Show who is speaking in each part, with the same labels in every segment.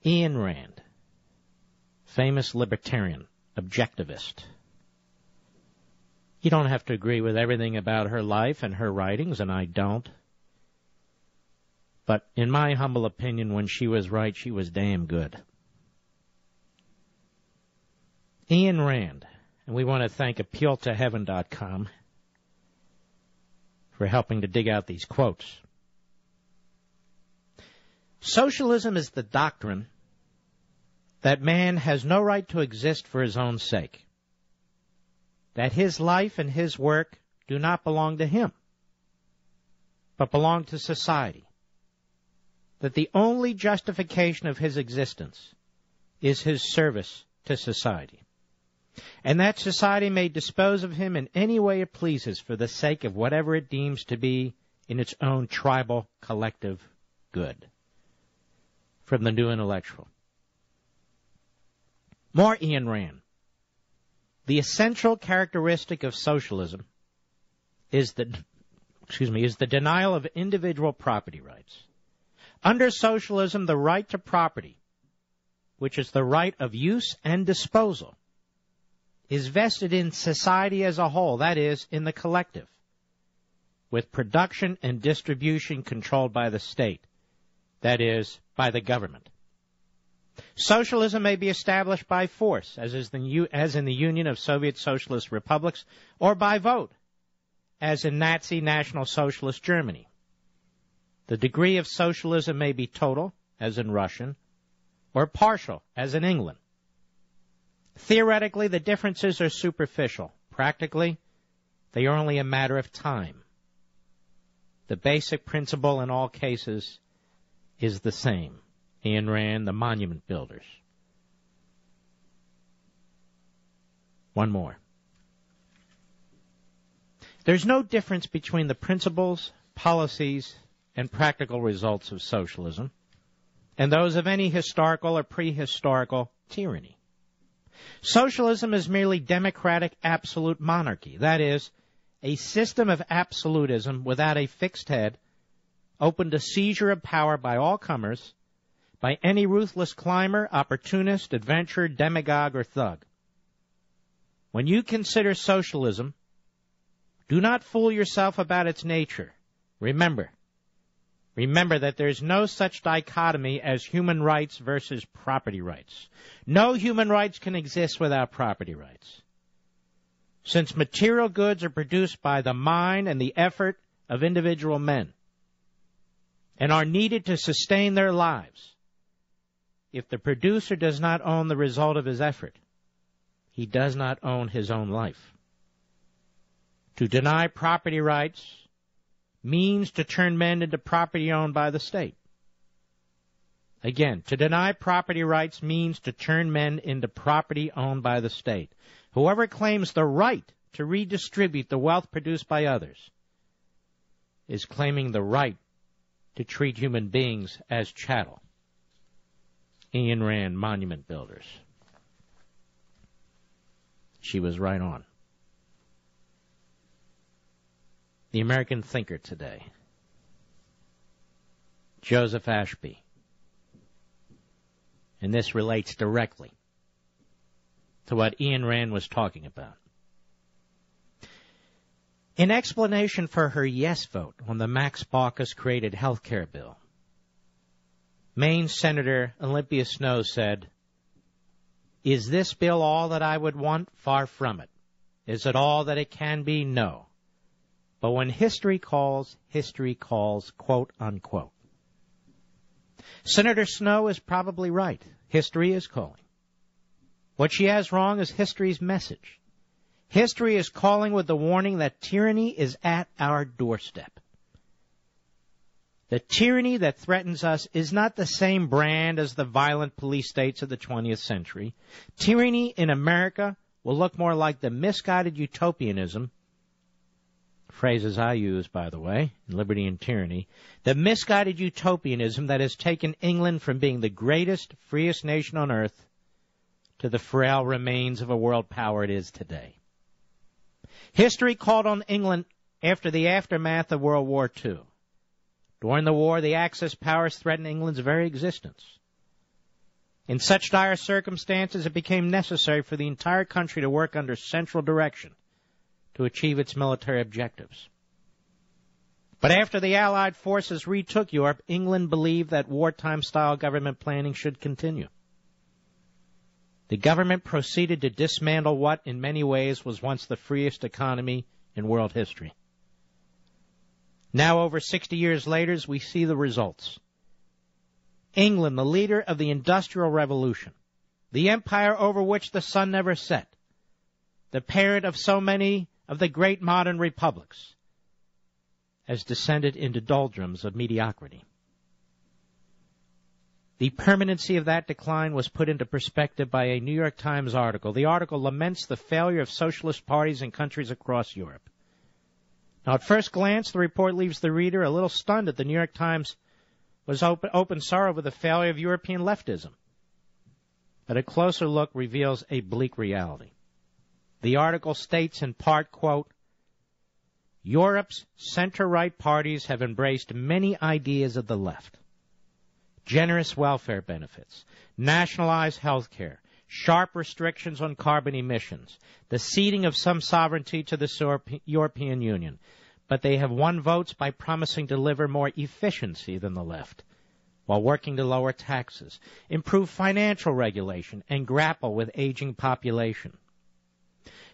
Speaker 1: Ayn Rand, famous libertarian, objectivist. You don't have to agree with everything about her life and her writings, and I don't. But in my humble opinion, when she was right, she was damn good. Ayn Rand, and we want to thank AppealToHeaven.com for helping to dig out these quotes. Socialism is the doctrine that man has no right to exist for his own sake, that his life and his work do not belong to him, but belong to society, that the only justification of his existence is his service to society, and that society may dispose of him in any way it pleases for the sake of whatever it deems to be in its own tribal collective good. From the New Intellectual. More Ayn Rand. The essential characteristic of socialism is the denial of individual property rights. Under socialism, the right to property, which is the right of use and disposal, is vested in society as a whole, that is, in the collective, with production and distribution controlled by the state, that is, by the government. Socialism may be established by force, as in the Union of Soviet Socialist Republics, or by vote, as in Nazi National Socialist Germany. The degree of socialism may be total, as in Russian, or partial, as in England. Theoretically, the differences are superficial. Practically, they are only a matter of time. The basic principle in all cases is the same. Ayn Rand, The Monument Builders. One more. There's no difference between the principles, policies, and practical results of socialism and those of any historical or prehistorical tyranny. Socialism is merely democratic absolute monarchy, that is, a system of absolutism without a fixed head, open to seizure of power by all comers, by any ruthless climber, opportunist, adventurer, demagogue, or thug. When you consider socialism, do not fool yourself about its nature. Remember that there is no such dichotomy as human rights versus property rights. No human rights can exist without property rights. Since material goods are produced by the mind and the effort of individual men and are needed to sustain their lives, if the producer does not own the result of his effort, he does not own his own life. To deny property rights means to turn men into property owned by the state. Again, to deny property rights means to turn men into property owned by the state. Whoever claims the right to redistribute the wealth produced by others is claiming the right to treat human beings as chattel. Ayn Rand, Monument Builders. She was right on. The American thinker today, Joseph Ashby. And this relates directly to what Ayn Rand was talking about. In explanation for her yes vote on the Max Baucus-created health care bill, Maine Senator Olympia Snowe said, "Is this bill all that I would want? Far from it. Is it all that it can be? No. But when history calls, quote, unquote." Senator Snowe is probably right. History is calling. What she has wrong is history's message. History is calling with the warning that tyranny is at our doorstep. The tyranny that threatens us is not the same brand as the violent police states of the 20th century. Tyranny in America will look more like the misguided utopianism, phrases I use, by the way, in Liberty and Tyranny, the misguided utopianism that has taken England from being the greatest, freest nation on earth to the frail remains of a world power it is today. History called on England after the aftermath of World War II. During the war, the Axis powers threatened England's very existence. In such dire circumstances, it became necessary for the entire country to work under central direction to achieve its military objectives. But after the Allied forces retook Europe, England believed that wartime-style government planning should continue. The government proceeded to dismantle what, in many ways, was once the freest economy in world history. Now, over 60 years later, we see the results. England, the leader of the Industrial Revolution, the empire over which the sun never set, the parent of so many of the great modern republics, has descended into doldrums of mediocrity. The permanency of that decline was put into perspective by a New York Times article. The article laments the failure of socialist parties in countries across Europe. Now, at first glance, the report leaves the reader a little stunned that the New York Times was open sorrow over the failure of European leftism. But a closer look reveals a bleak reality. The article states in part, quote, Europe's center-right parties have embraced many ideas of the left. Generous welfare benefits, nationalized health care, sharp restrictions on carbon emissions, the ceding of some sovereignty to the European Union. But they have won votes by promising to deliver more efficiency than the left, while working to lower taxes, improve financial regulation, and grapple with aging population.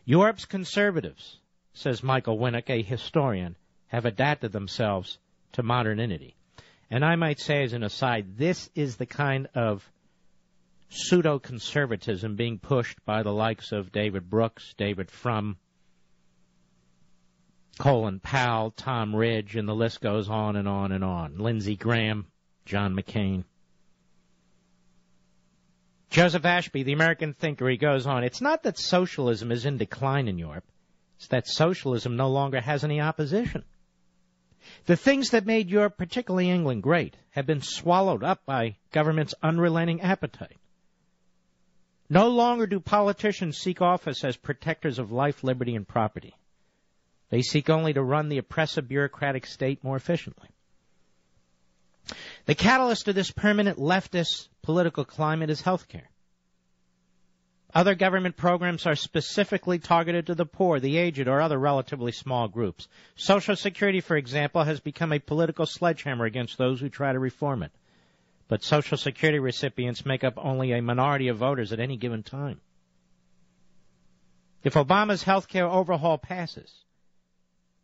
Speaker 1: Europe's conservatives, says Michael Winnick, a historian, have adapted themselves to modernity. And I might say as an aside, this is the kind of pseudo-conservatism being pushed by the likes of David Brooks, David Frum, Colin Powell, Tom Ridge, and the list goes on and on and on. Lindsey Graham, John McCain. Joseph Ashby, the American thinker, he goes on, it's not that socialism is in decline in Europe. It's that socialism no longer has any opposition. The things that made Europe, particularly England, great have been swallowed up by government's unrelenting appetite. No longer do politicians seek office as protectors of life, liberty, and property. They seek only to run the oppressive bureaucratic state more efficiently. The catalyst of this permanent leftist political climate is health care. Other government programs are specifically targeted to the poor, the aged, or other relatively small groups. Social Security, for example, has become a political sledgehammer against those who try to reform it. But Social Security recipients make up only a minority of voters at any given time. If Obama's health care overhaul passes,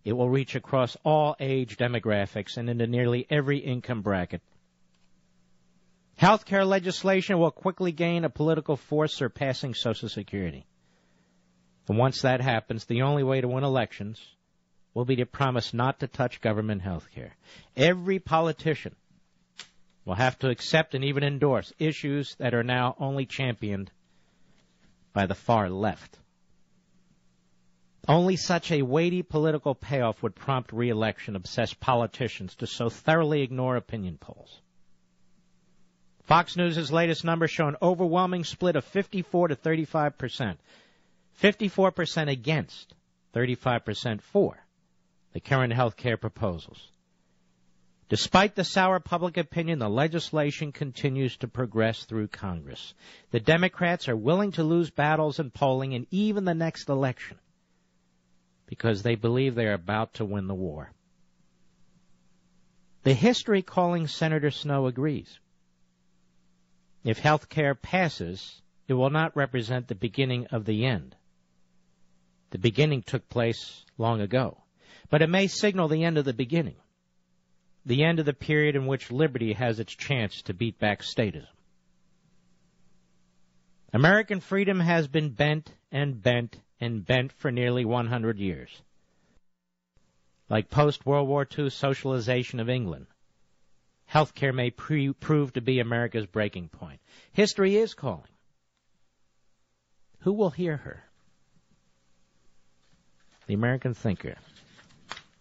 Speaker 1: it will reach across all age demographics and into nearly every income bracket. Health care legislation will quickly gain a political force surpassing Social Security. And once that happens, the only way to win elections will be to promise not to touch government health care. Every politician will have to accept and even endorse issues that are now only championed by the far left. Only such a weighty political payoff would prompt re-election-obsessed politicians to so thoroughly ignore opinion polls. Fox News' latest numbers show an overwhelming split of 54 to 35%. 54% against, 35% for the current health care proposals. Despite the sour public opinion, the legislation continues to progress through Congress. The Democrats are willing to lose battles in polling and even the next election because they believe they are about to win the war. The history-calling Senator Snowe agrees. If health care passes, it will not represent the beginning of the end. The beginning took place long ago, but it may signal the end of the beginning, the end of the period in which liberty has its chance to beat back statism. American freedom has been bent and bent and bent for nearly 100 years. Like post-World War II socialization of England, health care may prove to be America's breaking point. History is calling. Who will hear her? The American thinker.